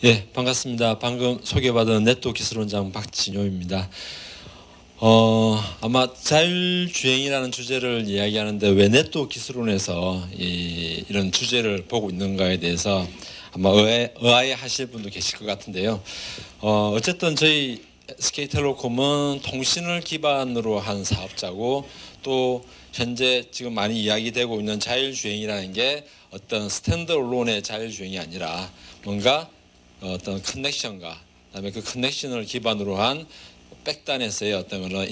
예, 반갑습니다. 방금 소개받은 네트워크 기술원장 박진효입니다. 아마 자율주행이라는 주제를 이야기하는데 왜 네트워크 기술원에서 이런 주제를 보고 있는가에 대해서 아마 의아해 하실 분도 계실 것 같은데요. 어쨌든 저희 SK텔레콤은 통신을 기반으로 한 사업자고, 또 현재 지금 많이 이야기되고 있는 자율주행이라는 게 어떤 스탠드얼론의 자율주행이 아니라 뭔가 어떤 커넥션과 그다음에 그 커넥션을 기반으로 한 백단에서의 어떤 그런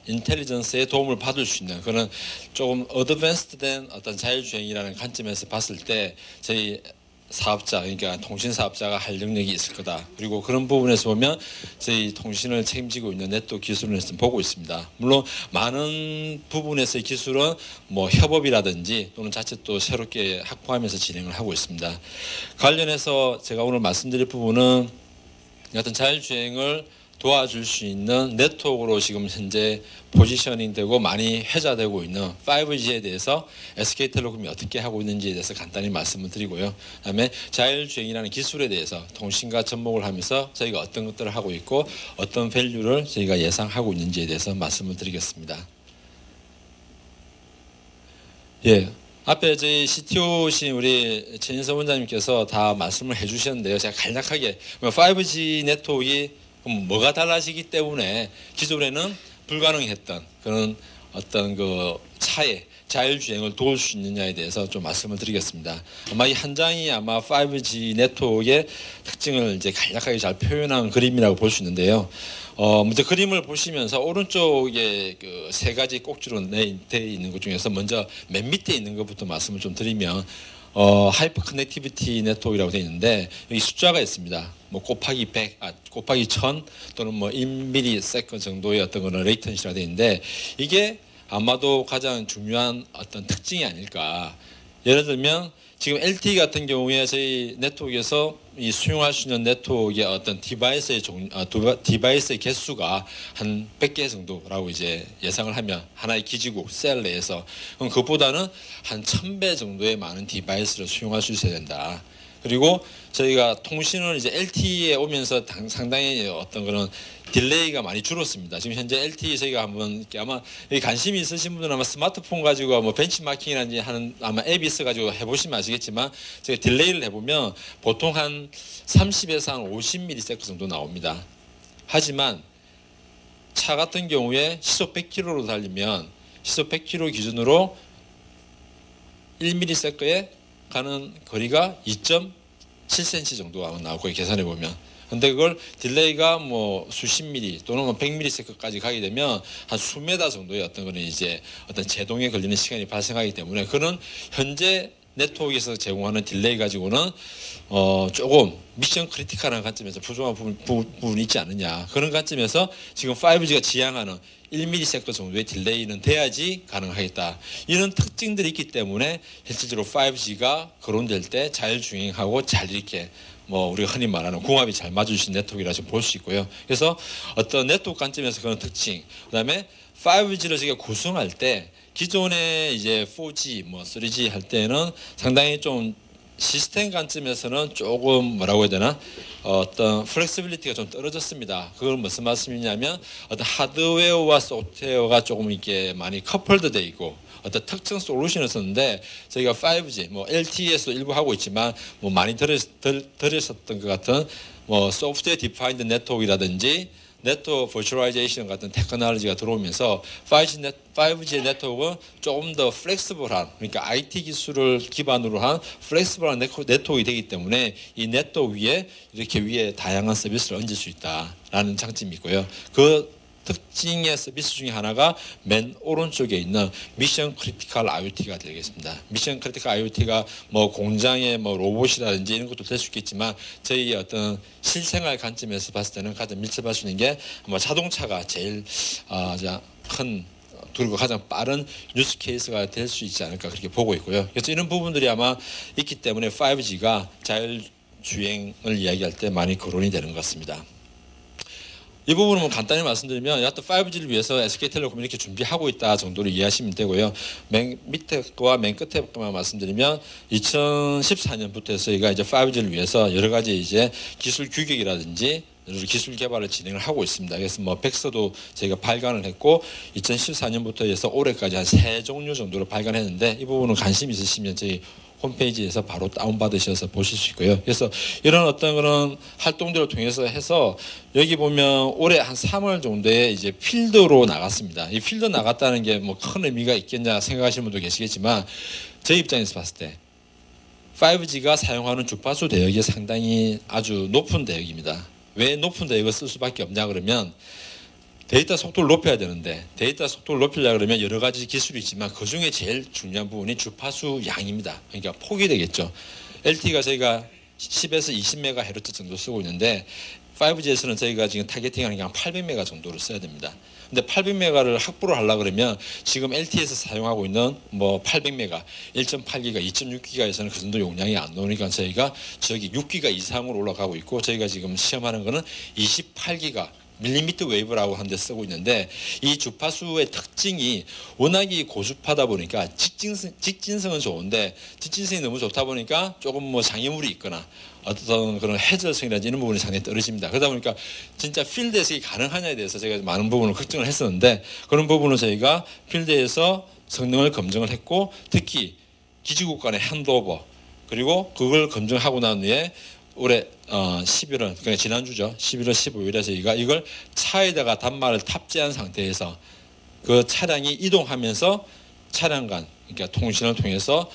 인텔리전스의 도움을 받을 수 있는 그런 조금 어드밴스드된 어떤 자율주행이라는 관점에서 봤을 때 저희 사업자, 그러니까 통신 사업자가 할 능력이 있을 거다. 그리고 그런 부분에서 보면 저희 통신을 책임지고 있는 네트워크 기술원에서 보고 있습니다. 물론 많은 부분에서의 기술은 뭐 협업이라든지 또는 자체 또 새롭게 확보하면서 진행을 하고 있습니다. 관련해서 제가 오늘 말씀드릴 부분은 어떤 자율주행을 도와줄 수 있는 네트워크로 지금 현재 포지셔닝 되고 많이 회자되고 있는 5G에 대해서 SK텔레콤이 어떻게 하고 있는지에 대해서 간단히 말씀을 드리고요. 그다음에 자율주행이라는 기술에 대해서 통신과 접목을 하면서 저희가 어떤 것들을 하고 있고 어떤 밸류를 저희가 예상하고 있는지에 대해서 말씀을 드리겠습니다. 예. 앞에 저희 CTO신 우리 최인서 원장님께서 다 말씀을 해주셨는데요. 제가 간략하게 5G 네트워크가 뭐가 달라지기 때문에 기존에는 불가능했던 그런 어떤 그 차에 자율주행을 도울 수 있느냐에 대해서 좀 말씀을 드리겠습니다. 아마 이 한 장이 아마 5G 네트워크의 특징을 이제 간략하게 잘 표현한 그림이라고 볼 수 있는데요. 먼저 그림을 보시면서 오른쪽에 그 세 가지 꼭지로 되어 있는 것 중에서 먼저 맨 밑에 있는 것부터 말씀을 좀 드리면 하이퍼 커넥티비티 네트워크라고 되어 있는데 여기 숫자가 있습니다. 뭐 곱하기 100, 곱하기 1000 또는 뭐 1ms 정도의 어떤 거는 레이턴시라고 되어 있는데 이게 아마도 가장 중요한 어떤 특징이 아닐까. 예를 들면 지금 LTE 같은 경우에 저희 네트워크에서 이 수용할 수 있는 네트워크의 어떤 디바이스의 개수가 한 100개 정도라고 이제 예상을 하면 하나의 기지국 셀 내에서 그럼 그것보다는 한 1000배 정도의 많은 디바이스를 수용할 수 있어야 된다. 그리고 저희가 통신을 이제 LTE에 오면서 상당히 어떤 그런 딜레이가 많이 줄었습니다. 지금 현재 LTE 저희가 한번 아마 관심이 있으신 분들은 아마 스마트폰 가지고 뭐 벤치마킹이라든지 하는 아마 앱이 있어가지고 해보시면 아시겠지만 제가 딜레이를 해보면 보통 한 30에서 한 50ms 정도 나옵니다. 하지만 차 같은 경우에 시속 100km로 달리면 시속 100km 기준으로 1ms에 가는 거리가 2.7cm 정도가 나오고 계산해 보면, 근데 그걸 딜레이가 뭐 수십 미리 또는 뭐 100ms까지 가게 되면 한 수메다 정도의 어떤 거는 이제 어떤 제동에 걸리는 시간이 발생하기 때문에 그는 현재 네트워크에서 제공하는 딜레이 가지고는 조금 미션 크리티컬한 관점에서 부족한 부분이 있지 않느냐, 그런 관점에서 지금 5G가 지향하는 1ms 정도의 딜레이는 돼야지 가능하겠다. 이런 특징들이 있기 때문에 실질적으로 5G가 거론될 때 자율주행하고 잘 이렇게 뭐 우리가 흔히 말하는 궁합이 잘 맞으신 네트워크라 좀 볼 수 있고요. 그래서 어떤 네트워크 관점에서 그런 특징, 그다음에 5G를 저희가 구성할 때 기존에 이제 4G 뭐 3G 할 때는 상당히 좀 시스템 관점에서는 조금 뭐라고 해야 되나 어떤 플렉시빌리티가 좀 떨어졌습니다. 그걸 무슨 말씀이냐면 어떤 하드웨어와 소프트웨어가 조금 이렇게 많이 커플드 돼 있고 어떤 특정 솔루션을 썼는데 저희가 5G 뭐 LTE에서 일부 하고 있지만 뭐 많이 들으셨던 것 같은 뭐 소프트웨어 디파인드 네트워크라든지 네트워크 버추얼라이제이션 같은 테크놀로지가 들어오면서 5G 네트워크는 조금 더 플렉시블한, 그러니까 IT 기술을 기반으로 한 플렉시블한 네트워크가 되기 때문에 이 네트워크 위에 이렇게 위에 다양한 서비스를 얹을 수 있다라는 장점이 있고요. 그 특징의 서비스 중에 하나가 맨 오른쪽에 있는 미션 크리티컬 IoT가 되겠습니다. 미션 크리티컬 IoT가 뭐 공장의 뭐 로봇이라든지 이런 것도 될 수 있겠지만 저희 어떤 실생활 관점에서 봤을 때는 가장 밀접할 수 있는 게 아마 자동차가 제일 큰 그리고 가장 빠른 유스 케이스가 될 수 있지 않을까 그렇게 보고 있고요. 그래서 이런 부분들이 아마 있기 때문에 5G가 자율주행을 이야기할 때 많이 거론이 되는 것 같습니다. 이 부분은 뭐 간단히 말씀드리면 여하튼 5G를 위해서 SK텔레콤이 이렇게 준비하고 있다 정도로 이해하시면 되고요. 맨 밑에 거와 맨 끝에 거만 말씀드리면 2014년부터 저희가 이제 5G를 위해서 여러 가지 이제 기술 규격이라든지 기술 개발을 진행을 하고 있습니다. 그래서 뭐 백서도 저희가 발간을 했고 2014년부터 해서 올해까지 한 3종류 정도로 발간했는데 이 부분은 관심 있으시면 저희 홈페이지에서 바로 다운받으셔서 보실 수 있고요. 그래서 이런 어떤 그런 활동들을 통해서 해서 여기 보면 올해 한 3월 정도에 이제 필드로 나갔습니다. 이 필드 나갔다는 게 뭐 큰 의미가 있겠냐 생각하시는 분도 계시겠지만 저희 입장에서 봤을 때 5G가 사용하는 주파수 대역이 상당히 아주 높은 대역입니다. 왜 높은 대역을 쓸 수밖에 없냐 그러면 데이터 속도를 높여야 되는데 데이터 속도를 높이려고 그러면 여러 가지 기술이 있지만 그중에 제일 중요한 부분이 주파수 양입니다. 그러니까 폭이 되겠죠. LTE가 저희가 10에서 20MHz 정도 쓰고 있는데 5G에서는 저희가 지금 타겟팅하는 게 한 800MHz 정도를 써야 됩니다. 근데 800메가를 확보를 하려고 그러면 지금 LTE에서 사용하고 있는 뭐 800메가, 1.8기가, 2.6기가에서는 그 정도 용량이 안 나오니까 저희가 저기 6기가 이상으로 올라가고 있고 저희가 지금 시험하는 거는 28기가 밀리미터 웨이브라고 하는 데 쓰고 있는데 이 주파수의 특징이 워낙에 고주파다 보니까 직진성은 좋은데 직진성이 너무 좋다 보니까 조금 뭐 장애물이 있거나 어떤 그런 해저성이라든지 이런 부분이 상당히 떨어집니다. 그러다 보니까 진짜 필드에서 이게 가능하냐에 대해서 제가 많은 부분을 걱정을 했었는데 그런 부분을 저희가 필드에서 성능을 검증을 했고 특히 기지국 간의 핸드오버 그리고 그걸 검증하고 난 후에 올해 11월, 그러니까 지난주죠. 11월 15일에 저희가 이걸 차에다가 단말을 탑재한 상태에서 그 차량이 이동하면서 차량 간, 그러니까 통신을 통해서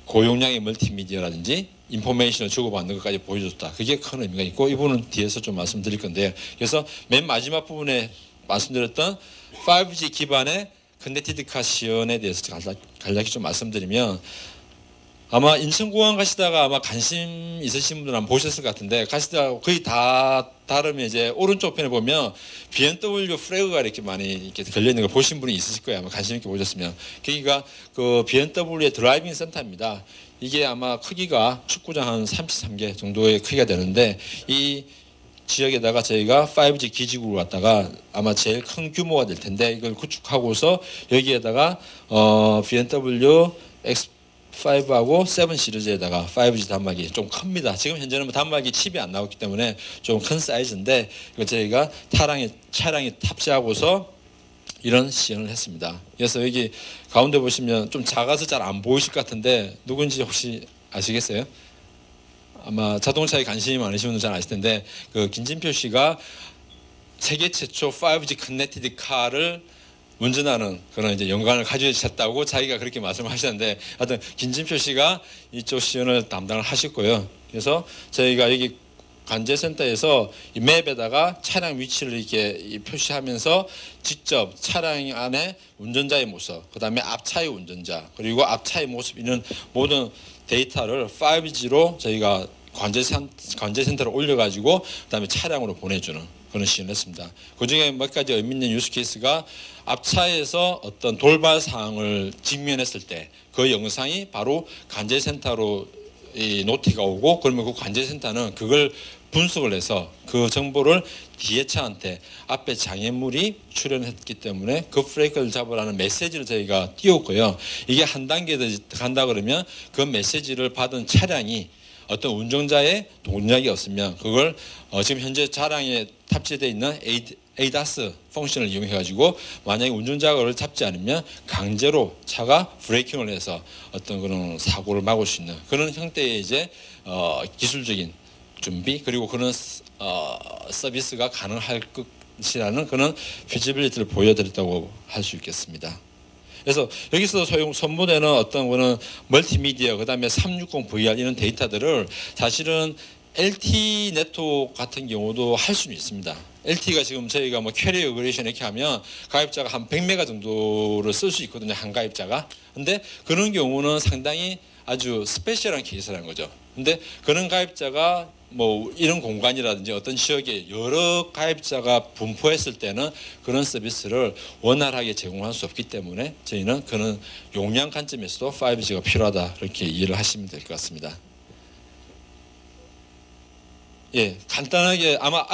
고용량의 멀티미디어라든지 인포메이션을 주고받는 것까지 보여줬다. 그게 큰 의미가 있고 이 부분은 뒤에서 좀 말씀드릴 건데요. 그래서 맨 마지막 부분에 말씀드렸던 5G 기반의 커넥티드카 시연에 대해서 간략히 좀 말씀드리면 아마 인천공항 가시다가 아마 관심 있으신 분들은 아마 보셨을 것 같은데 가시다가 거의 다 다르면 이제 오른쪽 편에 보면 BMW 플래그가 이렇게 많이 이렇게 걸려 있는 걸 보신 분이 있으실 거예요. 아마 관심 있게 보셨으면 거기가 그 BMW의 드라이빙 센터입니다. 이게 아마 크기가 축구장 한 33개 정도의 크기가 되는데 이 지역에다가 저희가 5G 기지국을 갖다가 아마 제일 큰 규모가 될 텐데 이걸 구축하고서 여기에다가 BMW X5하고 7 시리즈에다가 5G 단말기 좀 큽니다. 지금 현재는 뭐 단말기 칩이 안 나왔기 때문에 좀 큰 사이즈인데 이거 저희가 차량에 탑재하고서 이런 시연을 했습니다. 그래서 여기 가운데 보시면 좀 작아서 잘 안 보이실 것 같은데 누군지 혹시 아시겠어요? 아마 자동차에 관심이 많으신 분들 잘 아실 텐데 그 김진표 씨가 세계 최초 5G 커넥티드 카를 운전하는 그런 이제 영광을 가지셨다고 자기가 그렇게 말씀하셨는데 하여튼 김진표 씨가 이쪽 시연을 담당을 하셨고요. 그래서 저희가 여기 관제센터에서 이 맵에다가 차량 위치를 이렇게 표시하면서 직접 차량 안에 운전자의 모습, 그 다음에 앞차의 운전자, 그리고 앞차의 모습 이런 모든 데이터를 5G로 저희가 관제센터로 올려가지고 그 다음에 차량으로 보내주는 그런 시연을 했습니다. 그 중에 몇 가지 의미 있는 유스 케이스가 앞차에서 어떤 돌발 사항을 직면했을 때 그 영상이 바로 관제센터로 이 노티가 오고 그러면 그 관제센터는 그걸 분석을 해서 그 정보를 뒤에 차한테 앞에 장애물이 출현했기 때문에 그 브레이크를 잡으라는 메시지를 저희가 띄웠고요. 이게 한 단계 더 간다 그러면 그 메시지를 받은 차량이 어떤 운전자의 동작이 없으면 그걸 지금 현재 차량에 탑재되어 있는 ADAS 펑션을 이용해 가지고 만약에 운전자가 그걸 잡지 않으면 강제로 차가 브레이킹을 해서 어떤 그런 사고를 막을 수 있는 그런 형태의 이제 기술적인 준비 그리고 그런 서비스가 가능할 것이라는 그런 피지빌리티를 보여드렸다고 할 수 있겠습니다. 그래서 여기서 선보되는 어떤 거는 멀티미디어 그다음에 360VR 이런 데이터들을 사실은 LTE 네트워크 같은 경우도 할 수는 있습니다. LTE가 지금 저희가 뭐 캐리어 어그레이션 이렇게 하면 가입자가 한 100메가 정도를 쓸 수 있거든요. 한 가입자가. 근데 그런 경우는 상당히 아주 스페셜한 케이스라는 거죠. 근데 그런 가입자가 뭐 이런 공간이라든지 어떤 지역에 여러 가입자가 분포했을 때는 그런 서비스를 원활하게 제공할 수 없기 때문에 저희는 그런 용량 관점에서도 5G가 필요하다 그렇게 이해를 하시면 될 것 같습니다. 예, 간단하게 아마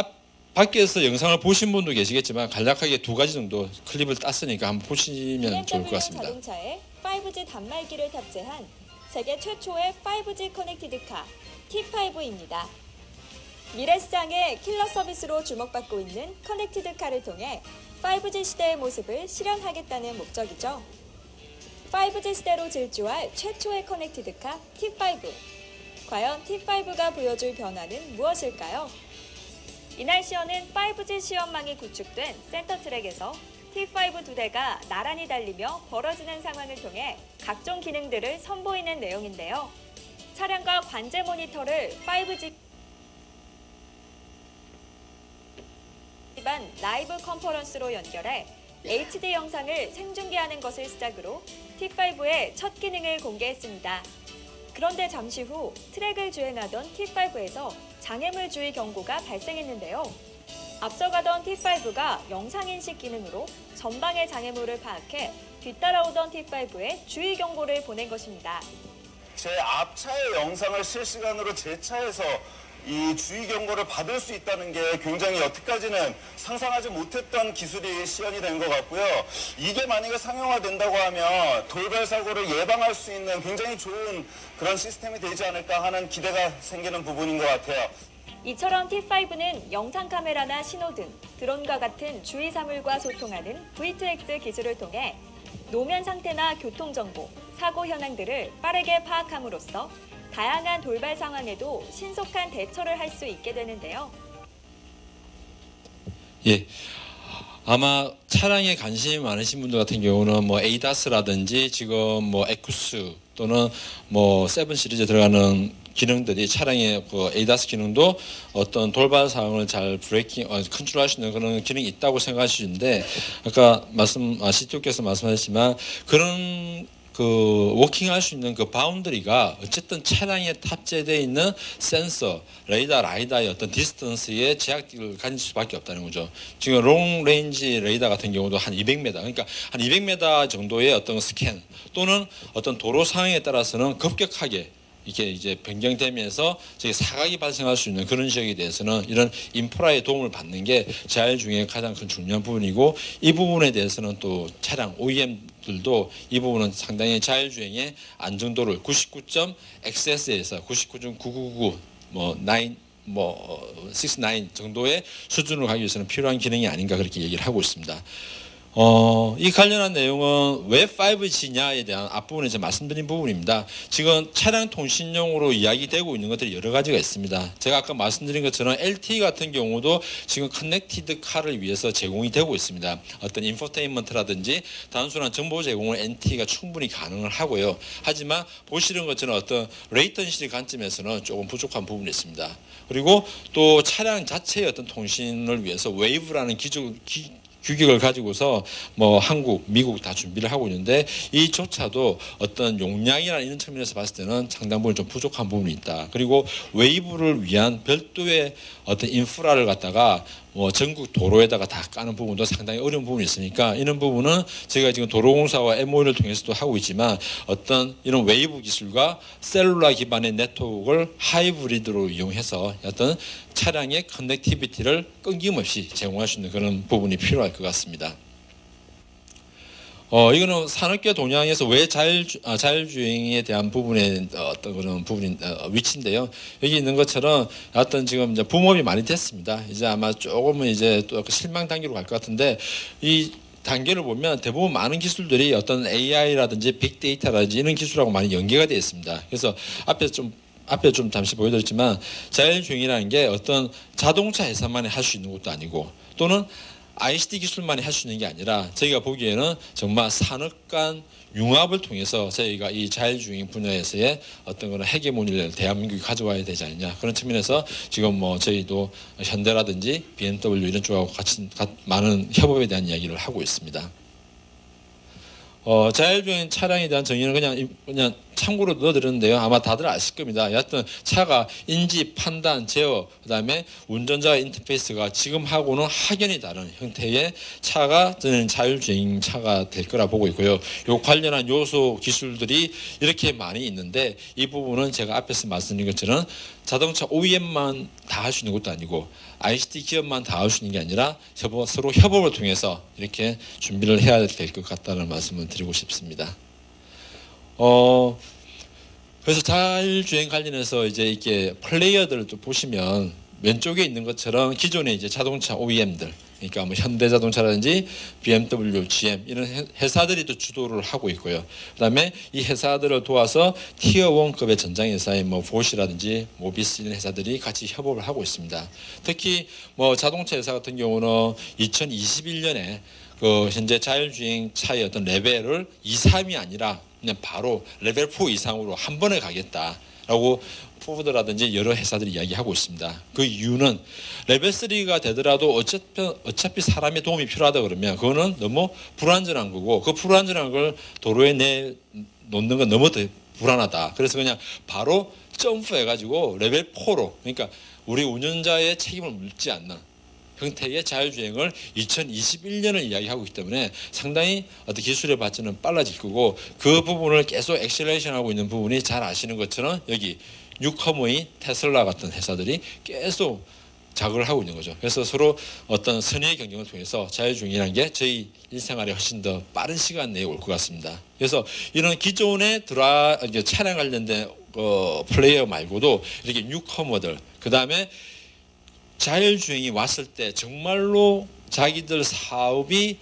밖에서 영상을 보신 분도 계시겠지만 간략하게 두 가지 정도 클립을 땄으니까 한번 보시면 좋을 것 같습니다. 자동차에 5G 단말기를 탑재한 세계 최초의 5G 커넥티드카 T5입니다. 미래 시장의 킬러 서비스로 주목받고 있는 커넥티드카를 통해 5G 시대의 모습을 실현하겠다는 목적이죠. 5G 시대로 질주할 최초의 커넥티드카 T5. 과연 T5가 보여줄 변화는 무엇일까요? 이날 시연은 5G 시험망이 구축된 센터트랙에서 T5 두 대가 나란히 달리며 벌어지는 상황을 통해 각종 기능들을 선보이는 내용인데요. 차량과 관제 모니터를 5G 기반 라이브 컨퍼런스로 연결해 HD 영상을 생중계하는 것을 시작으로 T5의 첫 기능을 공개했습니다. 그런데 잠시 후 트랙을 주행하던 T5에서 장애물 주의 경고가 발생했는데요. 앞서가던 T5가 영상인식 기능으로 전방의 장애물을 파악해 뒤따라오던 T5에 주의 경고를 보낸 것입니다. 제 앞차의 영상을 실시간으로 제 차에서 이 주의 경고를 받을 수 있다는 게 굉장히 여태까지는 상상하지 못했던 기술이 시연이 된 것 같고요. 이게 만약에 상용화된다고 하면 돌발 사고를 예방할 수 있는 굉장히 좋은 그런 시스템이 되지 않을까 하는 기대가 생기는 부분인 것 같아요. 이처럼 T5는 영상 카메라나 신호등, 드론과 같은 주의 사물과 소통하는 V2X 기술을 통해 노면 상태나 교통 정보, 사고 현황들을 빠르게 파악함으로써 다양한 돌발 상황에도 신속한 대처를 할 수 있게 되는데요. 예. 아마 차량에 관심이 많으신 분들 같은 경우는 뭐 에이다스라든지 지금 뭐 에쿠스 또는 뭐 7 시리즈에 들어가는 기능들이 차량의 그 에이다스 기능도 어떤 돌발 상황을 잘 컨트롤할 수 있는 그런 기능이 있다고 생각하시는데 아까 CTO께서 말씀하셨지만 그런 그 워킹할 수 있는 그 바운더리가 어쨌든 차량에 탑재되어 있는 센서, 라이다의 어떤 디스턴스에 제약을 가질 수밖에 없다는 거죠. 지금 롱 레인지 레이더 같은 경우도 한 200m, 그러니까 한 200m 정도의 어떤 스캔 또는 어떤 도로 상황에 따라서는 급격하게 이게 이제 변경되면서 사각이 발생할 수 있는 그런 지역에 대해서는 이런 인프라의 도움을 받는 게 자율 주행의 가장 큰 중요한 부분이고 이 부분에 대해서는 또 차량 OEM들도 이 부분은 상당히 자율 주행의 안정도를 99.XS에서 99.999 69 정도의 수준으로 가기 위해서는 필요한 기능이 아닌가 그렇게 얘기를 하고 있습니다. 이 관련한 내용은 왜 5G냐에 대한 앞부분에 이제 말씀드린 부분입니다. 지금 차량 통신용으로 이야기되고 있는 것들이 여러 가지가 있습니다. 제가 아까 말씀드린 것처럼 LTE 같은 경우도 지금 커넥티드 카를 위해서 제공이 되고 있습니다. 어떤 인포테인먼트라든지 단순한 정보 제공을 NTE가 충분히 가능을 하고요. 하지만 보시는 것처럼 어떤 레이턴시 관점에서는 조금 부족한 부분이 있습니다. 그리고 또 차량 자체의 어떤 통신을 위해서 웨이브라는 규격을 가지고서 뭐 한국, 미국 다 준비를 하고 있는데 이조차도 어떤 용량이나 이런 측면에서 봤을 때는 상당 부분 좀 부족한 부분이 있다. 그리고 웨이브를 위한 별도의 어떤 인프라를 갖다가 뭐 전국 도로에다가 다 까는 부분도 상당히 어려운 부분이 있으니까 이런 부분은 제가 지금 도로공사와 MOU를 통해서도 하고 있지만 어떤 이런 웨이브 기술과 셀룰라 기반의 네트워크를 하이브리드로 이용해서 어떤 차량의 커넥티비티를 끊김없이 제공할 수 있는 그런 부분이 필요할 것 같습니다. 이거는 산업계 동향에서 왜 자율주행에 대한 부분의 어떤 그런 위치인데요. 여기 있는 것처럼 어떤 지금 이제 붐업이 많이 됐습니다. 이제 아마 조금은 이제 또 실망 단계로 갈 것 같은데 이 단계를 보면 대부분 많은 기술들이 어떤 AI라든지 빅데이터라든지 이런 기술하고 많이 연계가 되어 있습니다. 그래서 앞에 좀 잠시 보여드렸지만 자율주행이라는 게 어떤 자동차 회사만이 할 수 있는 것도 아니고 또는 ICT 기술만이 할 수 있는 게 아니라 저희가 보기에는 정말 산업 간 융합을 통해서 저희가 이 자율주행 분야에서의 어떤 그런 헤게모니를 대한민국이 가져와야 되지 않느냐 그런 측면에서 지금 뭐 저희도 현대라든지 BMW 이런 쪽하고 같이 많은 협업에 대한 이야기를 하고 있습니다. 자율주행 차량에 대한 정의는 그냥 참고로 넣어드렸는데요. 아마 다들 아실 겁니다. 여하튼 차가 인지, 판단, 제어, 그다음에 운전자 인터페이스가 지금하고는 확연히 다른 형태의 차가 저는 자율주행 차가 될 거라 보고 있고요. 요 관련한 요소 기술들이 이렇게 많이 있는데 이 부분은 제가 앞에서 말씀드린 것처럼 자동차 OEM만 다 할 수 있는 것도 아니고 ICT 기업만 다 할 수 있는 게 아니라 서로 협업을 통해서 이렇게 준비를 해야 될 것 같다는 말씀을 드리고 싶습니다. 그래서 자율주행 관련해서 이제 이렇게 플레이어들을 또 보시면 왼쪽에 있는 것처럼 기존의 이제 자동차 OEM들, 그러니까 뭐 현대자동차라든지 BMW, GM 이런 회사들이 또 주도를 하고 있고요. 그다음에 이 회사들을 도와서 티어 1급의 전장 회사인 뭐 보시라든지 모비스 이런 회사들이 같이 협업을 하고 있습니다. 특히 뭐 자동차 회사 같은 경우는 2021년에 그 현재 자율주행 차의 어떤 레벨을 2, 3이 아니라 그냥 바로 레벨 4 이상으로 한 번에 가겠다라고 포드라든지 여러 회사들이 이야기하고 있습니다. 그 이유는 레벨 3가 되더라도 어차피 사람의 도움이 필요하다 그러면 그거는 너무 불안전한 거고 그 불안전한 걸 도로에 내놓는 건 너무 더 불안하다. 그래서 그냥 바로 점프해가지고 레벨 4로 그러니까 우리 운전자의 책임을 묻지 않는 형태의 자율주행을 2021년을 이야기하고 있기 때문에 상당히 어떤 기술의 발전은 빨라질 거고 그 부분을 계속 엑셀레이션하고 있는 부분이 잘 아시는 것처럼 여기 뉴커머인 테슬라 같은 회사들이 계속 자극을 하고 있는 거죠. 그래서 서로 어떤 선의의 경쟁을 통해서 자율주행이라는 게 저희 일생활에 훨씬 더 빠른 시간 내에 올 것 같습니다. 그래서 이런 기존의 차량 관련된 플레이어 말고도 이렇게 뉴커머들 그 다음에 자율주행이 왔을 때 정말로 자기들 사업이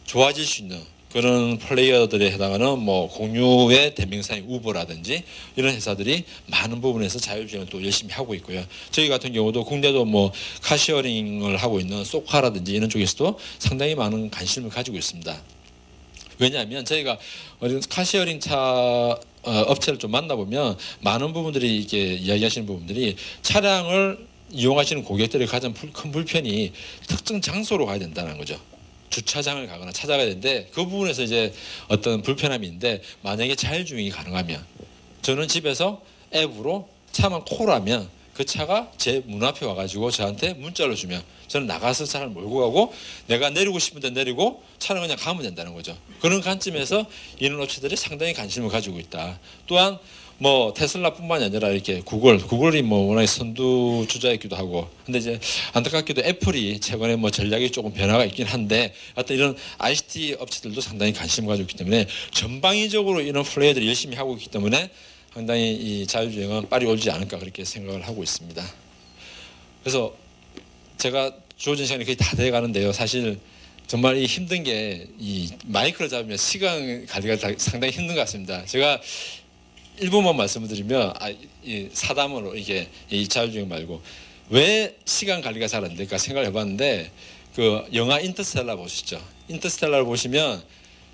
좋아질 수 있는 그런 플레이어들에 해당하는 뭐 공유의 대명사인 우버라든지 이런 회사들이 많은 부분에서 자율주행을 또 열심히 하고 있고요. 저희 같은 경우도 국내도 뭐 카시어링을 하고 있는 소카라든지 이런 쪽에서도 상당히 많은 관심을 가지고 있습니다. 왜냐하면 저희가 카시어링 차 업체를 좀 만나보면 많은 부분들이 이렇게 이야기하시는 부분들이 차량을 이용하시는 고객들의 가장 큰 불편이 특정 장소로 가야 된다는 거죠. 주차장을 가거나 찾아가야 되는데 그 부분에서 이제 어떤 불편함이 있는데 만약에 자율주행이 가능하면 저는 집에서 앱으로 차만 콜하면 그 차가 제 문 앞에 와가지고 저한테 문자를 주면 저는 나가서 차를 몰고 가고 내가 내리고 싶은 데 내리고 차는 그냥 가면 된다는 거죠. 그런 관점에서 이런 업체들이 상당히 관심을 가지고 있다. 또한 뭐 테슬라뿐만이 아니라 이렇게 구글이 뭐 워낙에 선두주자였기도 하고 근데 이제 안타깝게도 애플이 최근에 뭐 전략이 조금 변화가 있긴 한데 하여튼 이런 ICT 업체들도 상당히 관심을 가지고 있기 때문에 전방위적으로 이런 플레이어들이 열심히 하고 있기 때문에 상당히 이 자율주행은 빨리 오지 않을까 그렇게 생각을 하고 있습니다. 그래서 제가 주어진 시간이 거의 다 돼가는데요. 사실 정말 이 힘든 게 이 마이크를 잡으면 시간 관리가 상당히 힘든 것 같습니다. 제가 일부만 말씀을 드리면 이 사담으로 이게 이 자율주행 말고 왜 시간 관리가 잘 안 될까 생각을 해봤는데 그 영화 인터스텔라 보시죠. 인터스텔라를 보시면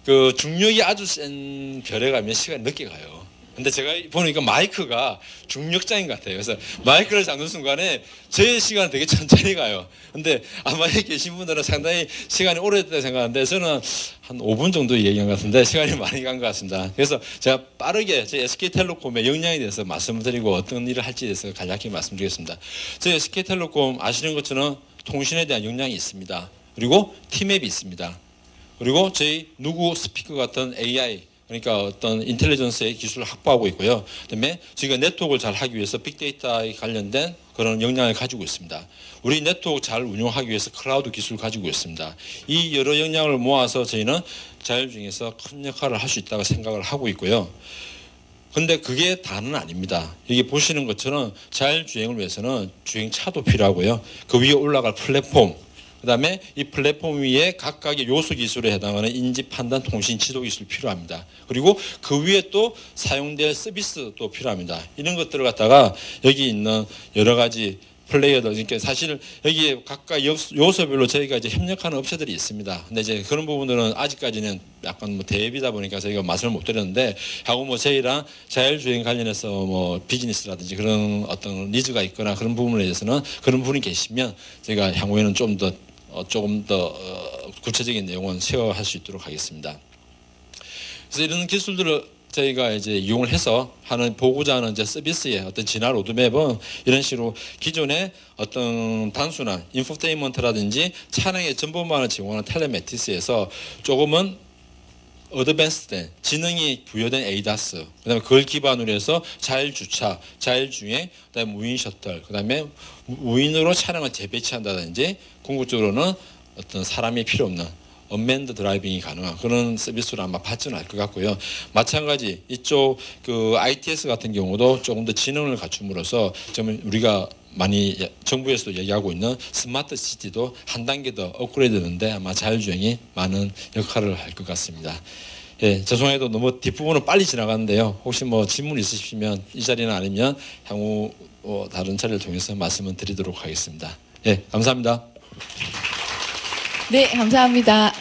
그 중력이 아주 센 별에 가면 시간이 늦게 가요. 근데 제가 보니까 마이크가 중력자인 것 같아요. 그래서 마이크를 잡는 순간에 제 시간은 되게 천천히 가요. 근데 아마 여기 계신 분들은 상당히 시간이 오래됐다 생각하는데 저는 한 5분 정도 얘기한 것 같은데 시간이 많이 간 것 같습니다. 그래서 제가 빠르게 제 SK텔레콤의 역량에 대해서 말씀을 드리고 어떤 일을 할지에 대해서 간략히 말씀드리겠습니다. 저희 SK텔레콤 아시는 것처럼 통신에 대한 역량이 있습니다. 그리고 티맵이 있습니다. 그리고 저희 누구 스피커 같은 AI 그러니까 어떤 인텔리전스의 기술을 확보하고 있고요. 그다음에 저희가 네트워크를 잘 하기 위해서 빅데이터에 관련된 그런 역량을 가지고 있습니다. 우리 네트워크 잘 운영하기 위해서 클라우드 기술을 가지고 있습니다. 이 여러 역량을 모아서 저희는 자율주행에서 큰 역할을 할 수 있다고 생각을 하고 있고요. 근데 그게 다는 아닙니다. 여기 보시는 것처럼 자율주행을 위해서는 주행차도 필요하고요. 그 위에 올라갈 플랫폼 그 다음에 이 플랫폼 위에 각각의 요소 기술에 해당하는 인지, 판단, 통신, 지도 기술이 필요합니다. 그리고 그 위에 또 사용될 서비스도 필요합니다. 이런 것들을 갖다가 여기 있는 여러 가지 플레이어들, 그러니까 사실 여기 각각 요소별로 저희가 이제 협력하는 업체들이 있습니다. 근데 이제 그런 부분들은 아직까지는 약간 뭐 대비다 보니까 저희가 말씀을 못 드렸는데, 하고 뭐 저희랑 자율주행 관련해서 뭐 비즈니스라든지 그런 어떤 니즈가 있거나 그런 부분에 대해서는 그런 분이 계시면 저희가 향후에는 조금 더 구체적인 내용은 쉐어할 수 있도록 하겠습니다. 그래서 이런 기술들을 저희가 이제 이용을 해서 보고자 하는 이제 서비스의 어떤 진화 로드맵은 이런 식으로 기존의 어떤 단순한 인포테인먼트라든지 차량의 정보만을 제공하는 텔레매티스에서 조금은 어드밴스된 지능이 부여된 에이다스, 그다음에 그걸 기반으로 해서 자율주차, 자율주행, 그다음에 무인 셔틀, 그다음에 무인으로 차량을 재배치한다든지 궁극적으로는 어떤 사람이 필요 없는 언맨드 드라이빙이 가능한 그런 서비스로 아마 발전할 것 같고요. 마찬가지 이쪽 그 ITS 같은 경우도 조금 더 지능을 갖춤으로써 좀 우리가 많이 정부에서도 얘기하고 있는 스마트 시티도 한 단계 더 업그레이드되는데 아마 자율주행이 많은 역할을 할 것 같습니다. 예, 죄송해도 너무 뒷부분은 빨리 지나갔는데요. 혹시 뭐 질문 있으시면 이 자리는 아니면 향후 다른 자리를 통해서 말씀을 드리도록 하겠습니다. 예, 감사합니다. 네, 감사합니다.